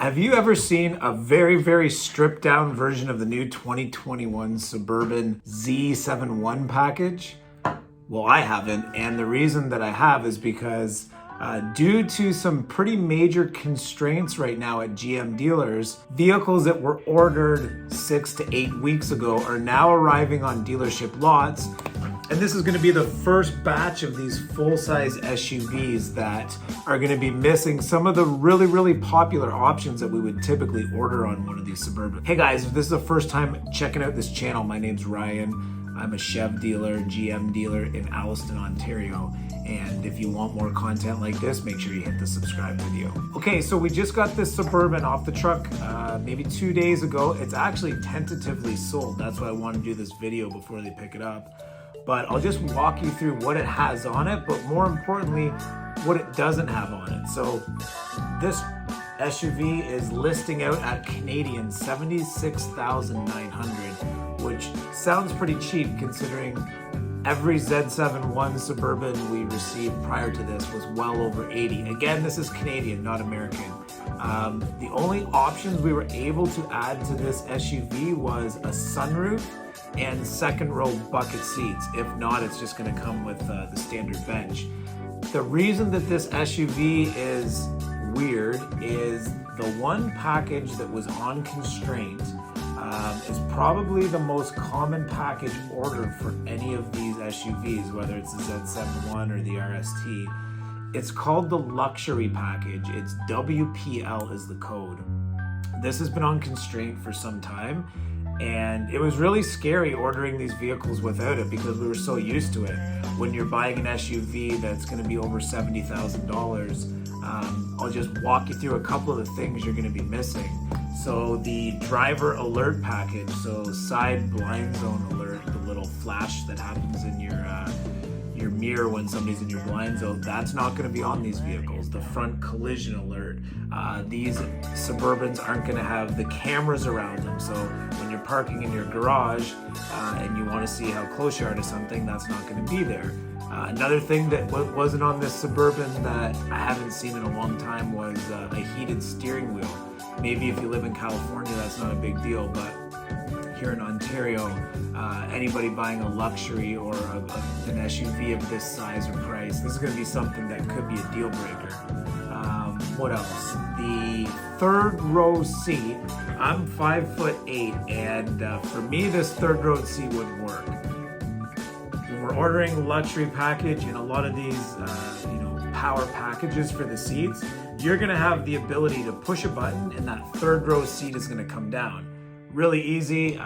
Have you ever seen a very stripped down version of the new 2021 Suburban Z71 package? Well, I haven't, and the reason that I have is because due to some pretty major constraints right now at GM dealers, vehicles that were ordered 6 to 8 weeks ago are now arriving on dealership lots. And this is going to be the first batch of these full-size SUVs that are going to be missing some of the really popular options that we would typically order on one of these Suburban. Hey guys, if this is the first time checking out this channel, my name's Ryan. I'm a Chev dealer, GM dealer in Alliston, Ontario. And if you want more content like this, make sure you hit the subscribe video. Okay, so we just got this Suburban off the truck maybe 2 days ago. It's actually tentatively sold. That's why I want to do this video before they pick it up. But I'll just walk you through what it has on it, but more importantly, what it doesn't have on it. So this SUV is listing out at Canadian $76,900, which sounds pretty cheap considering every Z71 Suburban we received prior to this was well over 80. Again, this is Canadian, not American. The only options we were able to add to this SUV was a sunroof and second row bucket seats. If not, it's just going to come with the standard bench. The reason that this SUV is weird is the one package that was on constraint is probably the most common package ordered for any of these SUVs, whether it's the Z71 or the RST. It's called the luxury package. It's WPL is the code. This has been on constraint for some time, and it was really scary ordering these vehicles without it because we were so used to it. When you're buying an SUV that's going to be over $70,000, I'll just walk you through a couple of the things you're going to be missing. So the driver alert package, so side blind zone alert, the little flash that happens in your mirror when somebody's in your blind zone, that's not going to be on these vehicles. The front collision alert, these Suburbans aren't going to have the cameras around them, so when you're parking in your garage and you want to see how close you are to something, that's not going to be there. Another thing that wasn't on this Suburban that I haven't seen in a long time was a heated steering wheel. Maybe if you live in California, that's not a big deal, but here in Ontario, anybody buying a luxury or an SUV of this size or price, this is going to be something that could be a deal breaker. What else? The third row seat. I'm 5'8", and for me, this third row seat wouldn't work. When we're ordering luxury package and a lot of these, power packages for the seats, you're going to have the ability to push a button and that third row seat is going to come down. Really easy,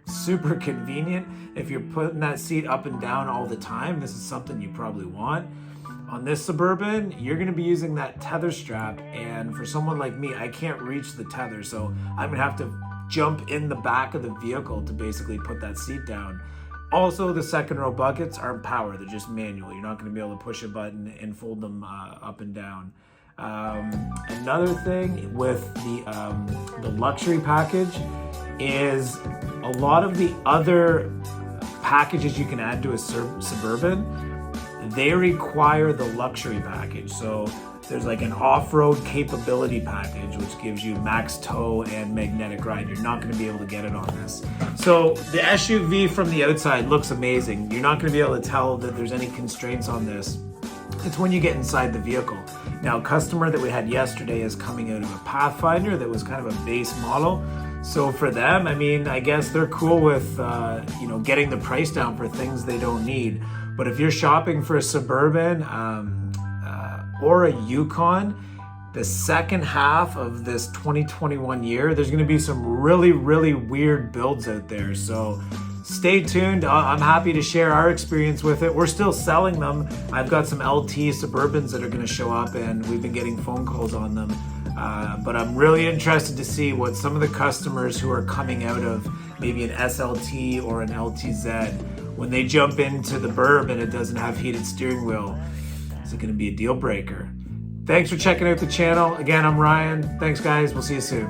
super convenient. If you're putting that seat up and down all the time, this is something you probably want. On this Suburban, you're going to be using that tether strap, and for someone like me, I can't reach the tether, so I'm going to have to jump in the back of the vehicle to basically put that seat down. Also, the second row buckets aren't power, they're just manual. You're not going to be able to push a button and fold them up and down. Another thing with the luxury package is a lot of the other packages you can add to a Suburban, they require the luxury package. So there's like an off-road capability package, which gives you max tow and magnetic ride. You're not going to be able to get it on this. So the SUV from the outside looks amazing. You're not going to be able to tell that there's any constraints on this. It's when you get inside the vehicle. Now, a customer that we had yesterday is coming out of a Pathfinder that was kind of a base model. So for them, I mean, I guess they're cool with, getting the price down for things they don't need. But if you're shopping for a Suburban or a Yukon, the second half of this 2021 year, there's going to be some really weird builds out there. So stay tuned. I'm happy to share our experience with it. We're still selling them. I've got some LT Suburbans that are going to show up, and we've been getting phone calls on them. But I'm really interested to see what some of the customers who are coming out of maybe an SLT or an LTZ, when they jump into the Burb and it doesn't have heated steering wheel, is it going to be a deal breaker? Thanks for checking out the channel. Again, I'm Ryan. Thanks, guys. We'll see you soon.